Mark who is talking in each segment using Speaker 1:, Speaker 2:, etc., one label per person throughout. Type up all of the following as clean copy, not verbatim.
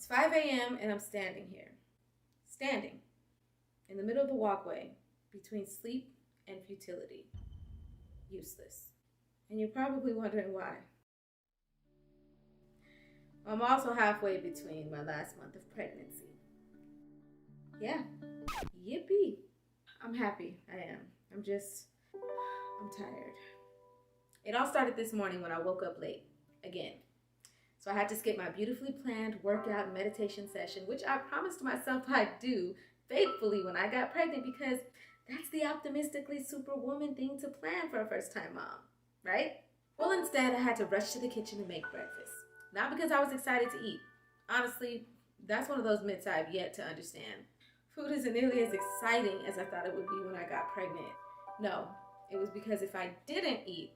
Speaker 1: It's 5 a.m. and I'm standing here. Standing in the middle of the walkway between sleep and futility. Useless. And you're probably wondering why. I'm also halfway between my last month of pregnancy. Yeah. Yippee. I'm happy. I am. I'm tired. It all started this morning when I woke up late. Again. So I had to skip my beautifully planned workout and meditation session, which I promised myself I'd do faithfully when I got pregnant, because that's the optimistically superwoman thing to plan for a first-time mom, right? Well, instead, I had to rush to the kitchen to make breakfast. Not because I was excited to eat. Honestly, that's one of those myths I've yet to understand. Food isn't nearly as exciting as I thought it would be when I got pregnant. No, it was because if I didn't eat,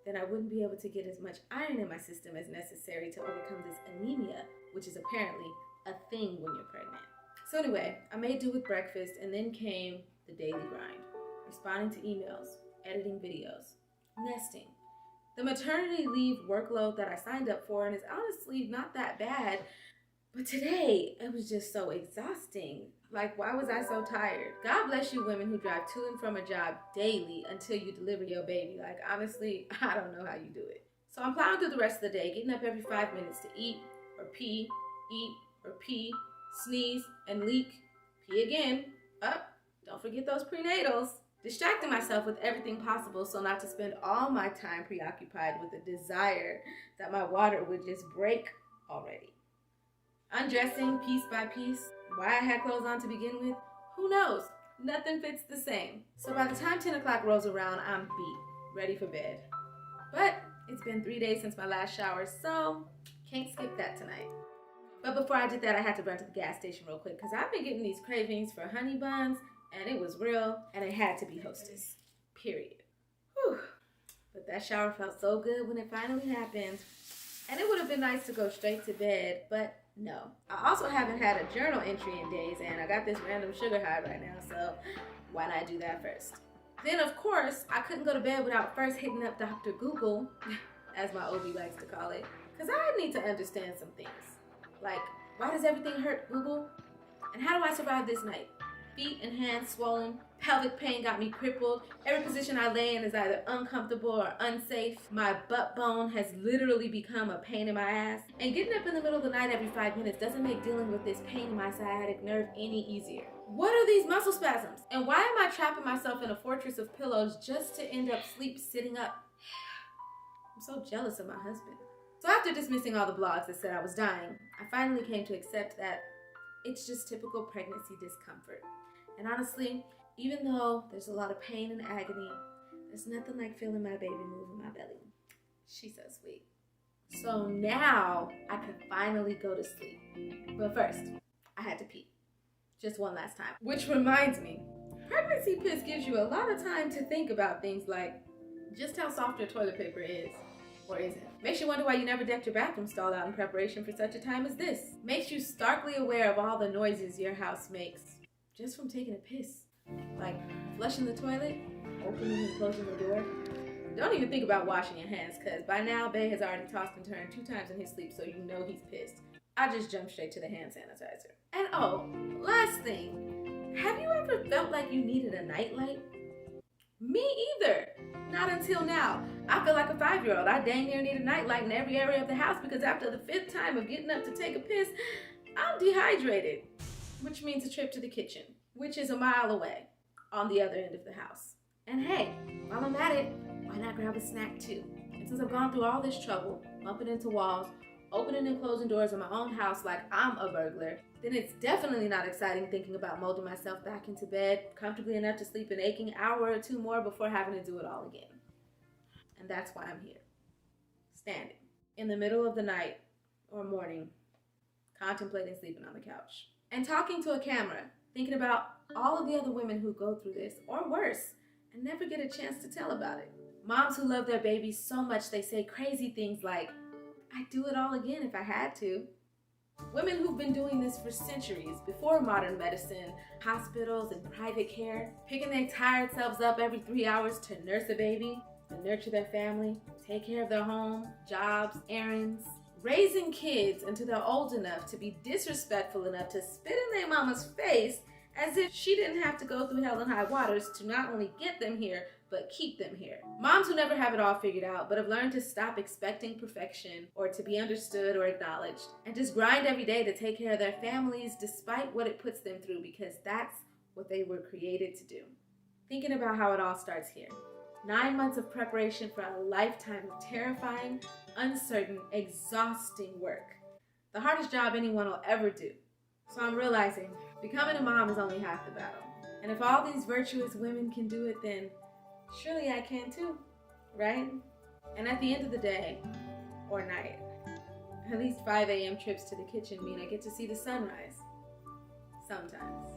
Speaker 1: then I wouldn't be able to get as much iron in my system as necessary to overcome this anemia, which is apparently a thing when you're pregnant. So anyway, I made do with breakfast, and then came the daily grind. Responding to emails, editing videos, nesting. The maternity leave workload that I signed up for, and is honestly not that bad, but today it was just so exhausting. Like, why was I so tired? God bless you women who drive to and from a job daily until you deliver your baby. Like, honestly, I don't know how you do it. So I'm plowing through the rest of the day, getting up every 5 minutes to eat or pee, eat or pee, sneeze and leak, pee again, up, don't forget those prenatals. Distracting myself with everything possible so not to spend all my time preoccupied with the desire that my water would just break already. Undressing piece by piece. Why I had clothes on to begin with, who knows? Nothing fits the same. So by the time 10 o'clock rolls around, I'm beat, ready for bed. But it's been 3 days since my last shower, so can't skip that tonight. But before I did that, I had to run to the gas station real quick because I've been getting these cravings for honey buns, and it was real, and it had to be Hostess. Period. Whew. But that shower felt so good when it finally happened. And it would have been nice to go straight to bed, but no. I also haven't had a journal entry in days, and I got this random sugar high right now, so why not do that first? Then, of course, I couldn't go to bed without first hitting up Dr. Google, as my OB likes to call it, because I need to understand some things. Like, why does everything hurt, Google? And how do I survive this night? Feet and hands swollen, pelvic pain got me crippled, every position I lay in is either uncomfortable or unsafe, my butt bone has literally become a pain in my ass, and getting up in the middle of the night every 5 minutes doesn't make dealing with this pain in my sciatic nerve any easier. What are these muscle spasms? And why am I trapping myself in a fortress of pillows just to end up sitting up? I'm so jealous of my husband. So after dismissing all the blogs that said I was dying, I finally came to accept that it's just typical pregnancy discomfort. And honestly, even though there's a lot of pain and agony, there's nothing like feeling my baby move in my belly. She's so sweet. So now I can finally go to sleep. But first, I had to pee. Just one last time. Which reminds me, pregnancy piss gives you a lot of time to think about things like just how soft your toilet paper is. Or isn't. Makes you wonder why you never decked your bathroom stall out in preparation for such a time as this. Makes you starkly aware of all the noises your house makes just from taking a piss. Like flushing the toilet, opening and closing the door. Don't even think about washing your hands, because by now Bae has already tossed and turned 2 times in his sleep, so you know he's pissed. I just jumped straight to the hand sanitizer. And oh, last thing. Have you ever felt like you needed a nightlight? Me either. Not until now. I feel like a 5-year-old. I dang near need a nightlight in every area of the house because after the 5th time of getting up to take a piss, I'm dehydrated. Which means a trip to the kitchen, which is a mile away on the other end of the house. And hey, while I'm at it, why not grab a snack too? And since I've gone through all this trouble, bumping into walls, opening and closing doors in my own house like I'm a burglar, then it's definitely not exciting thinking about molding myself back into bed, comfortably enough to sleep an aching hour or 2 more before having to do it all again. And that's why I'm here, standing in the middle of the night or morning, contemplating sleeping on the couch, and talking to a camera, thinking about all of the other women who go through this, or worse, and never get a chance to tell about it. Moms who love their babies so much they say crazy things like, I'd do it all again if I had to. Women who've been doing this for centuries, before modern medicine, hospitals, and private care, picking their tired selves up every 3 hours to nurse a baby, to nurture their family, take care of their home, jobs, errands, raising kids until they're old enough to be disrespectful enough to spit in their mama's face as if she didn't have to go through hell and high waters to not only get them here, but keep them here. Moms who never have it all figured out, but have learned to stop expecting perfection or to be understood or acknowledged, and just grind every day to take care of their families despite what it puts them through, because that's what they were created to do. Thinking about how it all starts here. 9 months of preparation for a lifetime of terrifying, uncertain, exhausting work. The hardest job anyone will ever do. So I'm realizing becoming a mom is only half the battle. And if all these virtuous women can do it, then surely I can too, right? And at the end of the day, or night, at least 5 a.m. trips to the kitchen mean I get to see the sunrise. Sometimes.